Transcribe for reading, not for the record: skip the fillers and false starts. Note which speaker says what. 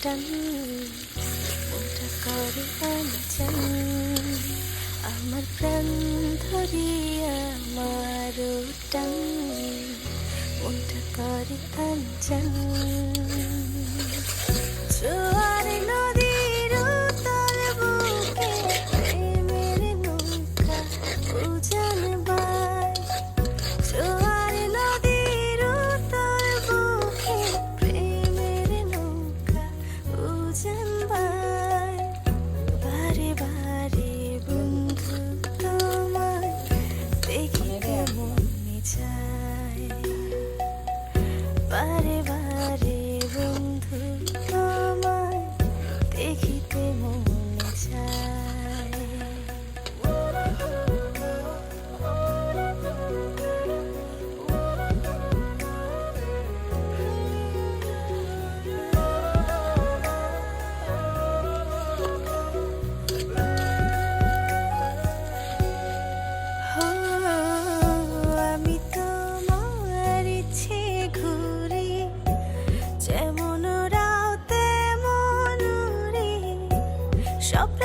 Speaker 1: টান মনটা করে আনচান আমার প্রাণ ধরিয়া আমার টান মনটা করে আনচান জোয়ার নদীর উতল বুকে প্রেমের নৌকা উজান বায় জোয়ার নদীর উতল বুকে প্রেমের নৌকা উজান বায় বারে বারে বন্ধু তোমায় দেখিতে মনে চায় বারে বারে বন্ধু তোমায় দেখিতে মনে চায় হো আমি তোমার ইচ্ছে ঘুরি যেমন রাও তেমন উড়ি স্বপ্ন